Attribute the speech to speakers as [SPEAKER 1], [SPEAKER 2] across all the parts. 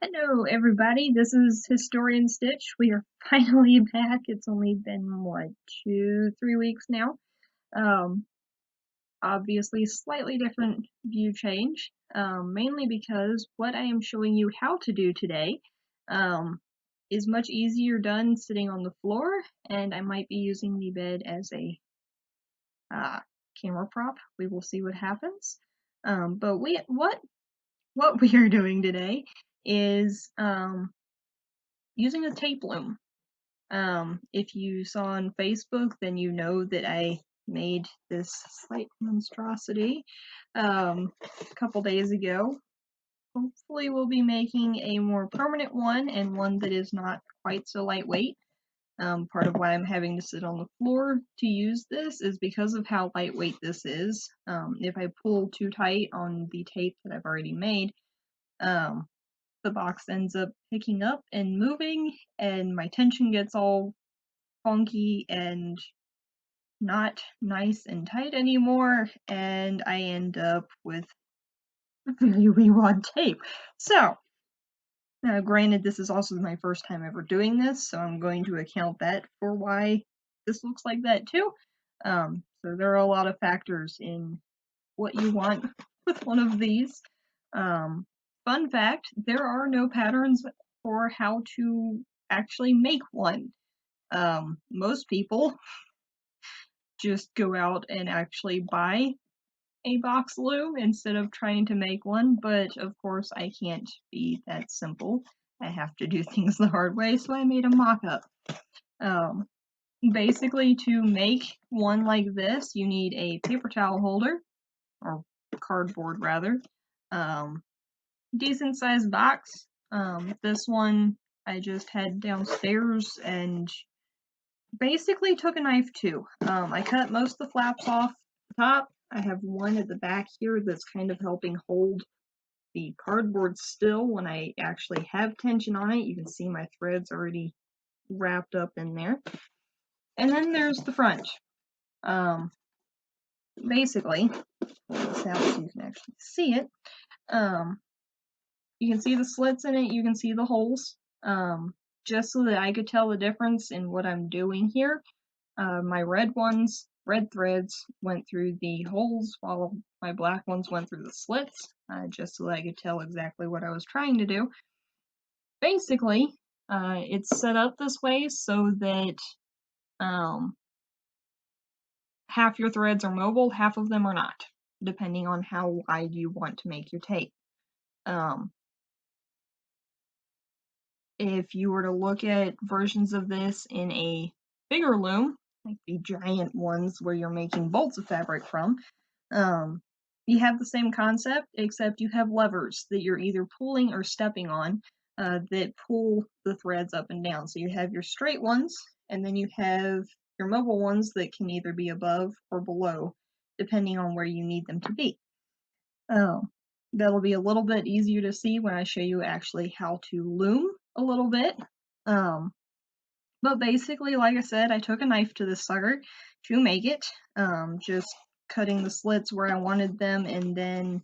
[SPEAKER 1] Hello, everybody. This is Historian Stitch. We are finally back. It's only been, what, 2, 3 weeks now. Um, Obviously, slightly different view change, mainly because what I am showing you how to do today um, is much easier done sitting on the floor, and I might be using the bed as a uh, camera prop. We will see what happens. But what we are doing today is using a tape loom. If you saw on Facebook, then you know that I made this slight monstrosity a couple days ago. Hopefully we'll be making a more permanent one and one that is not quite so lightweight. Part of why I'm having to sit on the floor to use this is because of how lightweight this is. If I pull too tight on the tape that I've already made, um, the box ends up picking up and moving, and my tension gets all funky and not nice and tight anymore, and I end up with very rewad tape. So, granted, this is also my first time ever doing this, so I'm going to account that for why this looks like that too. So there are a lot of factors in what you want with one of these. Fun fact, there are no patterns for how to actually make one. Most people just go out and actually buy a box loom instead of trying to make one, but of course I can't be that simple. I have to do things the hard way, so I made a mock-up. Um, Basically, to make one like this, you need a paper towel holder, or cardboard rather, decent sized box. This one I just had downstairs and basically took a knife too. I cut most of the flaps off the top. I have one at the back here that's kind of helping hold the cardboard still when I actually have tension on it. You can see my threads already wrapped up in there. And then there's the front. Basically, pull this out so you can actually see it. You can see the slits in it, you can see the holes. Just so that I could tell the difference in what I'm doing here. My red threads went through the holes while my black ones went through the slits, just so that I could tell exactly what I was trying to do. Basically, it's set up this way so that half your threads are mobile, half of them are not, depending on how wide you want to make your tape. If you were to look at versions of this in a bigger loom, like the giant ones where you're making bolts of fabric from, you have the same concept, except you have levers that you're either pulling or stepping on that pull the threads up and down. So you have your straight ones, and then you have your mobile ones that can either be above or below, depending on where you need them to be. That'll be a little bit easier to see when I show you actually how to loom a little bit. But basically, like I said, I took a knife to this sucker to make it, just cutting the slits where I wanted them, and then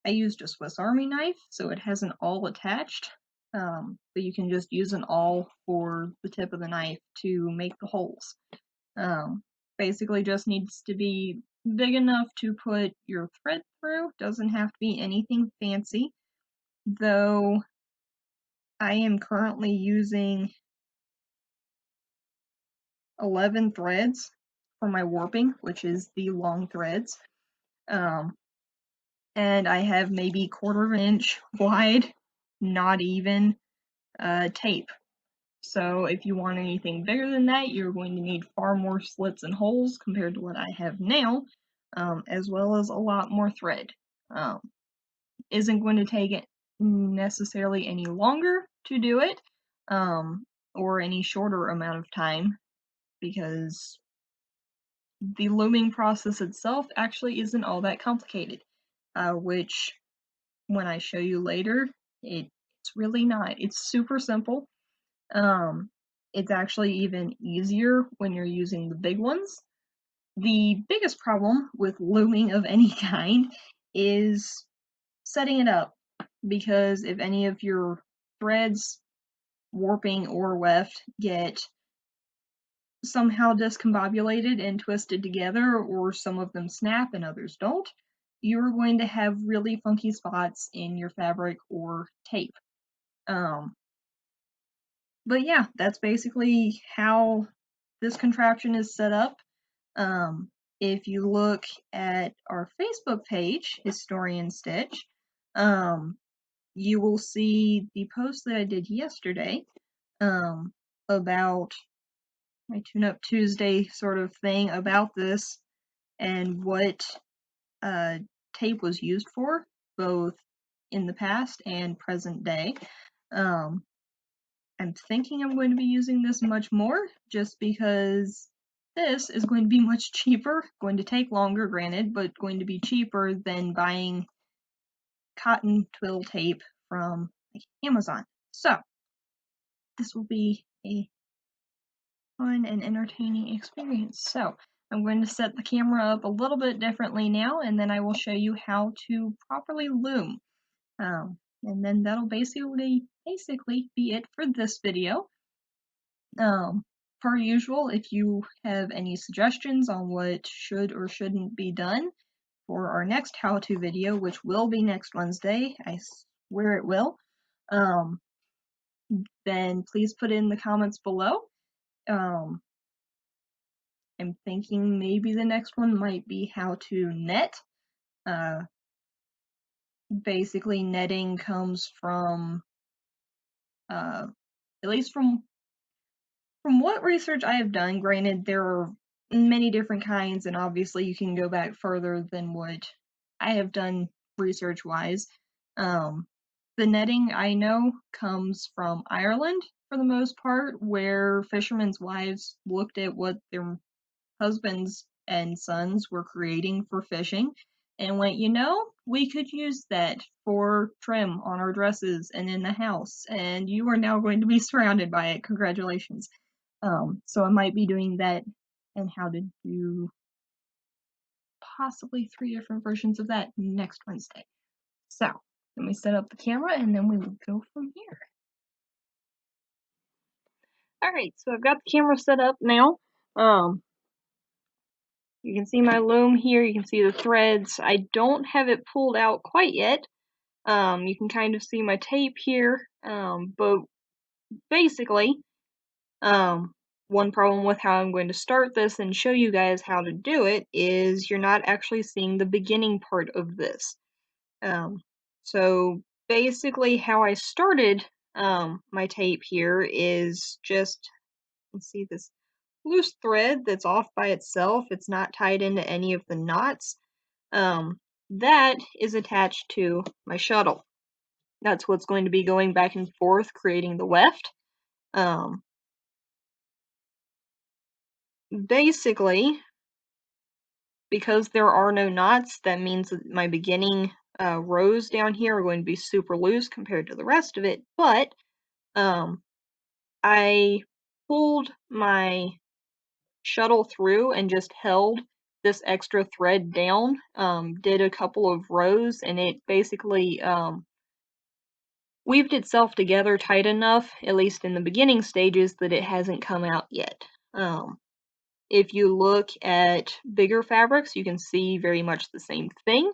[SPEAKER 1] I used a Swiss Army knife, so it has an awl attached, but you can just use an awl for the tip of the knife to make the holes. Basically just needs to be big enough to put your thread through, doesn't have to be anything fancy, though I am currently using 11 threads for my warping, which is the long threads. And I have maybe 1/4 inch wide, not even, tape. So if you want anything bigger than that, you're going to need far more slits and holes compared to what I have now, as well as a lot more thread. Isn't going to take it necessarily any longer to do it, or any shorter amount of time, because the looming process itself actually isn't all that complicated, which when I show you later, it's really not. It's super simple. It's actually even easier when you're using the big ones. The biggest problem with looming of any kind is setting it up. because if any of your threads, warping or weft, get somehow discombobulated and twisted together, or some of them snap and others don't, you're going to have really funky spots in your fabric or tape. But yeah, that's basically how this contraption is set up. If you look at our Facebook page, Historian Stitch, you will see the post that I did yesterday about my Tune Up Tuesday sort of thing about this and what tape was used for, both in the past and present day. I'm thinking I'm going to be using this much more, just because this is going to be much cheaper, going to take longer, granted, but going to be cheaper than buying cotton twill tape from Amazon. So, this will be a fun and entertaining experience. So, I'm going to set the camera up a little bit differently now, and then I will show you how to properly loom. And then that'll basically be it for this video. Per usual, if you have any suggestions on what should or shouldn't be done for our next how-to video, which will be next Wednesday, I swear it will, then please put it in the comments below. I'm thinking maybe the next one might be how to net. Basically, netting comes from, at least from what research I have done, granted there are many different kinds, and obviously you can go back further than what I have done research-wise. The netting I know comes from Ireland for the most part, where fishermen's wives looked at what their husbands and sons were creating for fishing and went, we could use that for trim on our dresses and in the house, and you are now going to be surrounded by it. Congratulations. So I might be doing that and how to do possibly 3 different versions of that next Wednesday. So let me set up the camera and then we will go from here. Alright, so I've got the camera set up now. You can see my loom here, you can see the threads. I don't have it pulled out quite yet. You can kind of see my tape here, but basically, one problem with how I'm going to start this and show you guys how to do it is you're not actually seeing the beginning part of this. So basically how I started my tape here is just, let's see, this loose thread that's off by itself. It's not tied into any of the knots. That is attached to my shuttle. That's what's going to be going back and forth, creating the weft. Basically, because there are no knots, that means that my beginning rows down here are going to be super loose compared to the rest of it, but I pulled my shuttle through and just held this extra thread down, did a couple of rows, and it basically weaved itself together tight enough, at least in the beginning stages, that it hasn't come out yet. If you look at bigger fabrics, you can see very much the same thing,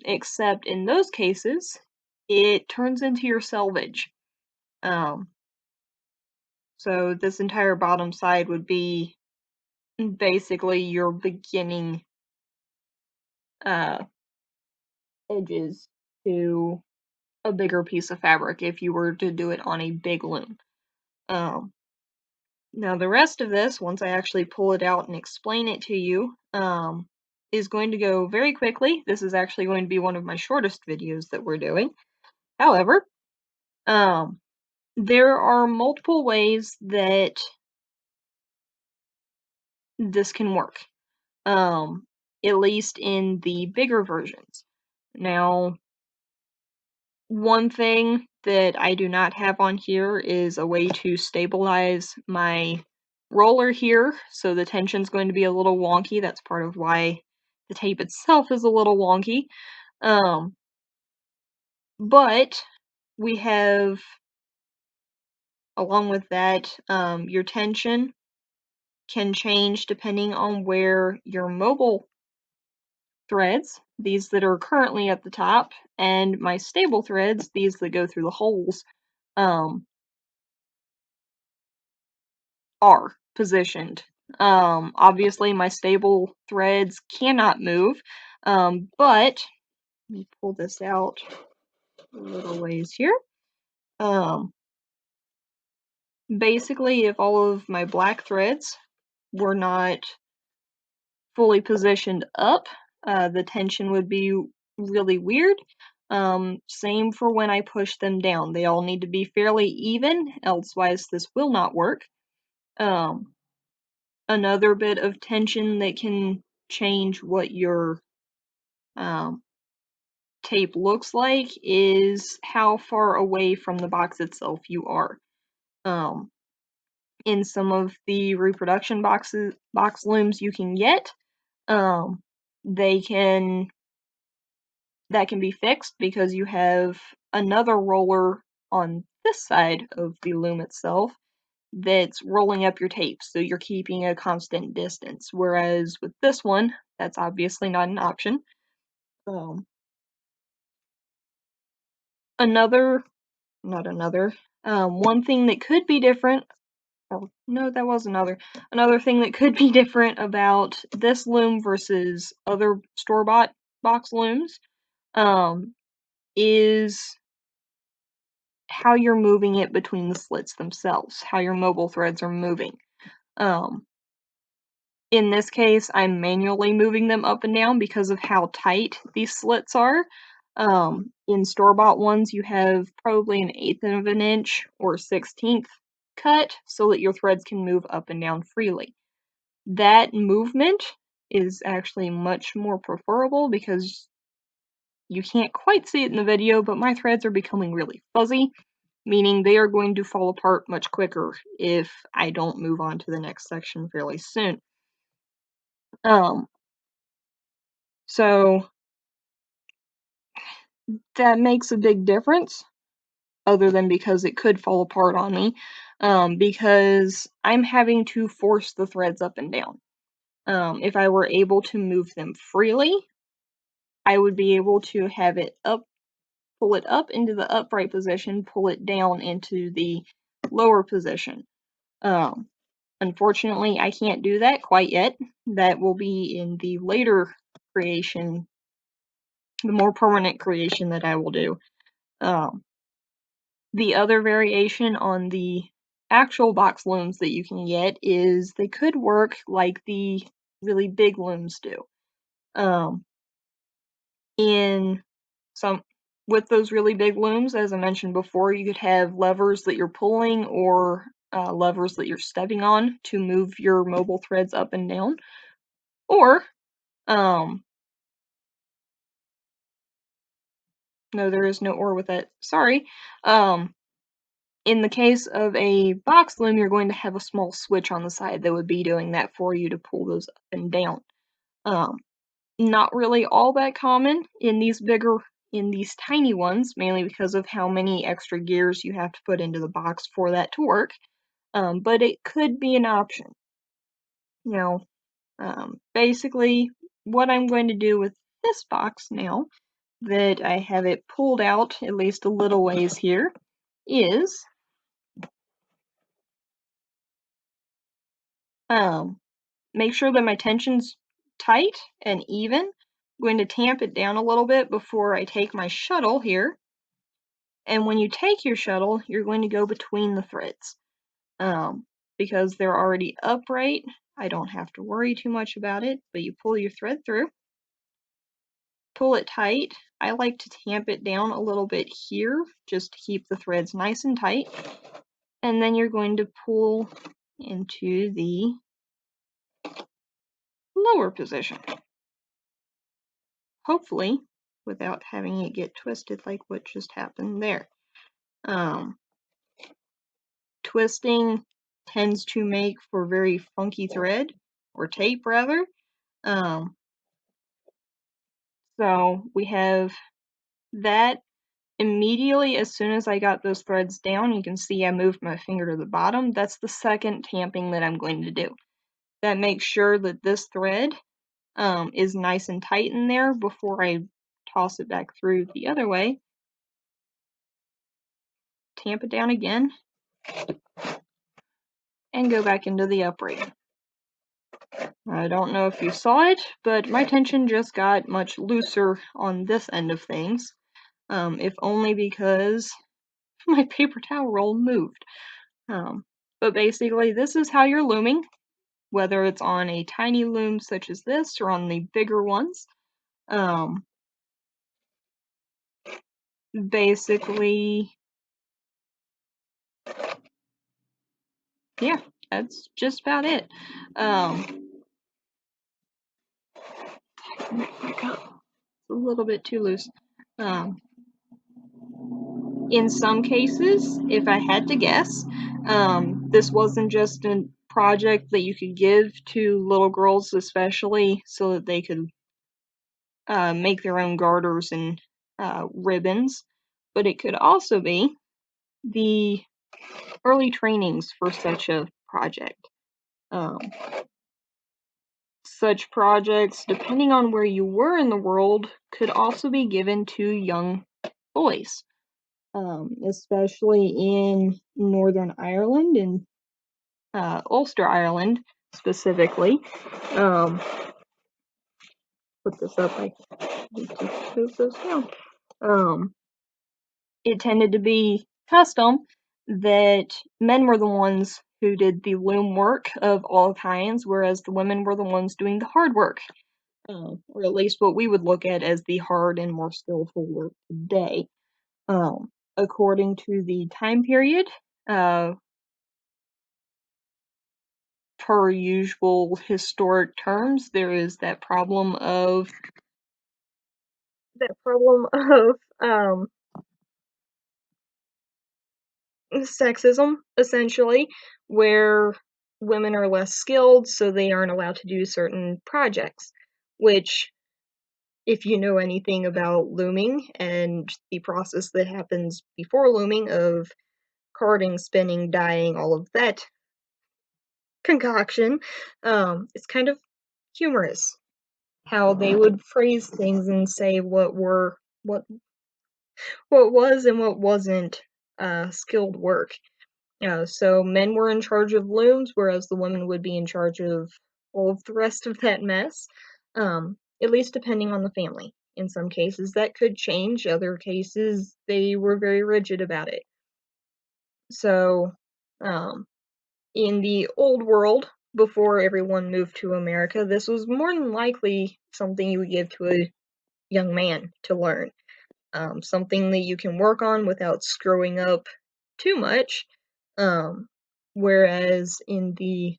[SPEAKER 1] except in those cases, it turns into your selvage. So this entire bottom side would be basically your beginning edges to a bigger piece of fabric if you were to do it on a big loom. Now the rest of this, once I actually pull it out and explain it to you, is going to go very quickly. This is actually going to be one of my shortest videos that we're doing. However, there are multiple ways that this can work, at least in the bigger versions. Now, one thing that I do not have on here is a way to stabilize my roller here, so the tension's going to be a little wonky. That's part of why the tape itself is a little wonky.
[SPEAKER 2] But we have, along with that, your tension can change depending on where your mobile threads, these that are currently at the top, and my stable threads, these that go through the holes, um, are positioned. Obviously, my stable threads cannot move, but let me pull this out a little ways here. Um, Basically, if all of my black threads were not fully positioned up, the tension would be really weird. Same for when I push them down. They all need to be fairly even, elsewise this will not work. Um, Another bit of tension that can change what your um, tape looks like is how far away from the box itself you are. Um, in some of the reproduction box looms you can get, um, they can that can be fixed because you have another roller on this side of the loom itself that's rolling up your tape, so you're keeping a constant distance. Whereas with this one, that's obviously not an option. Um, another, not another, one thing that could be different. Oh, no, that was another. Another thing that could be different about this loom versus other store-bought box looms, is how you're moving it between the slits themselves, how your mobile threads are moving. Um, in this case, I'm manually moving them up and down because of how tight these slits are. In store-bought ones, you have probably an 1/8 of an inch or 1/16 cut so that your threads can move up and down freely. That movement is actually much more preferable because you can't quite see it in the video, but my threads are becoming really fuzzy, meaning they are going to fall apart much quicker if I don't move on to the next section fairly soon. Um, so that makes a big difference, other than because it could fall apart on me, because I'm having to force the threads up and down. If I were able to move them freely, I would be able to have it up, pull it up into the upright position, pull it down into the lower position. Um, Unfortunately, I can't do that quite yet. That will be in the later creation, the more permanent creation that I will do. Um, the other variation on the actual box looms that you can get is they could work like the really big looms do. Um, in some with those really big looms, as I mentioned before, you could have levers that you're pulling or levers that you're stepping on to move your mobile threads up and down. Or, um, no, there is no or with it. Sorry. Um, in the case of a box loom, you're going to have a small switch on the side that would be doing that for you to pull those up and down. Um, Not really all that common in these tiny ones, mainly because of how many extra gears you have to put into the box for that to work. But it could be an option. You know, basically, what I'm going to do with this box now that I have it pulled out at least a little ways here is make sure that my tension's tight and even. I'm going to tamp it down a little bit before I take my shuttle here. And when you take your shuttle, you're going to go between the threads. Because they're already upright, I don't have to worry too much about it, but you pull your thread through, pull it tight. I like to tamp it down a little bit here just to keep the threads nice and tight. And then you're going to pull into the lower position. Hopefully, without having it get twisted like what just happened there. Twisting tends to make for very funky thread, or tape rather. So we have that, immediately as soon as I got those threads down, you can see I moved my finger to the bottom. That's the second tamping that I'm going to do. That makes sure that this thread is nice and tight in there before I toss it back through the other way. Tamp it down again and go back into the upright. I don't know if you saw it, but my tension just got much looser on this end of things, if only because my paper towel roll moved. But basically, this is how you're looming, whether it's on a tiny loom such as this or on the bigger ones. Basically, yeah, that's just about it. There we go. It's a little bit too loose. In some cases, if I had to guess, this wasn't just a project that you could give to little girls, especially so that they could make their own garters and ribbons, but it could also be the early trainings for such a project. Um, Such projects, depending on where you were in the world, could also be given to young boys, especially in Northern Ireland and Ulster, Ireland specifically. Put this up, I need to move those down. It tended to be custom that men were the ones who did the loom work of all kinds, whereas the women were the ones doing the hard work. Or at least what we would look at as the hard and more skillful work today. According to the time period, per usual historic terms, there is that problem of sexism, essentially, where women are less skilled, so they aren't allowed to do certain projects, which, if you know anything about looming and the process that happens before looming of carding, spinning, dyeing, all of that concoction, it's kind of humorous how they would phrase things and say what was and what wasn't skilled work. So men were in charge of looms, whereas the women would be in charge of all of the rest of that mess. At least depending on the family. In some cases that could change, other cases they were very rigid about it. So, in the old world, before everyone moved to America, this was more than likely something you would give to a young man to learn. Something that you can work on without screwing up too much. Whereas in the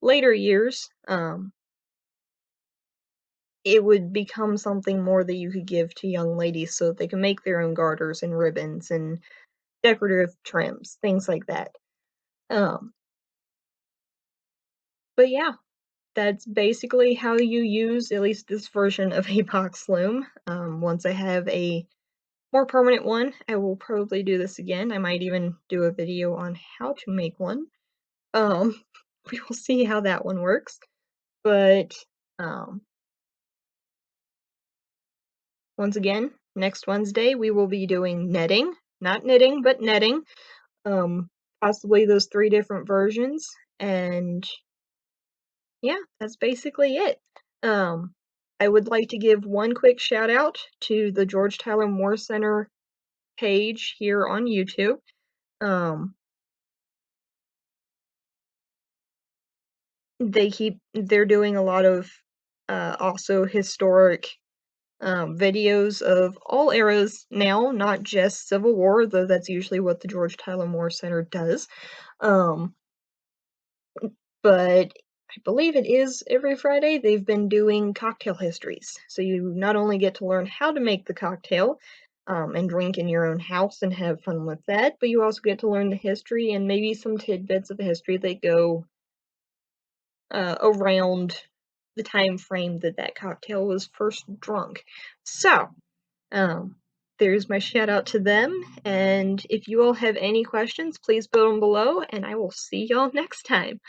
[SPEAKER 2] later years, it would become something more that you could give to young ladies so that they can make their own garters and ribbons and decorative trims, things like that. Um, but yeah, that's basically how you use at least this version of a box loom. Once I have a more permanent one, I will probably do this again. I might even do a video on how to make one. Um, we will see how that one works. But um, once again, next Wednesday we will be doing netting. Not knitting, but netting. Possibly those 3 different versions. And yeah, that's basically it. I would like to give one quick shout out to the George Tyler Moore Center page here on YouTube. They're doing a lot of also historic videos of all eras now, not just Civil War, though that's usually what the George Tyler Moore Center does. Um, but I believe it is every Friday they've been doing cocktail histories. So you not only get to learn how to make the cocktail and drink in your own house and have fun with that, but you also get to learn the history and maybe some tidbits of history that go around the time frame that that cocktail was first drunk. So, um, there's my shout out to them. And if you all have any questions, please put them below, and I will see y'all next time.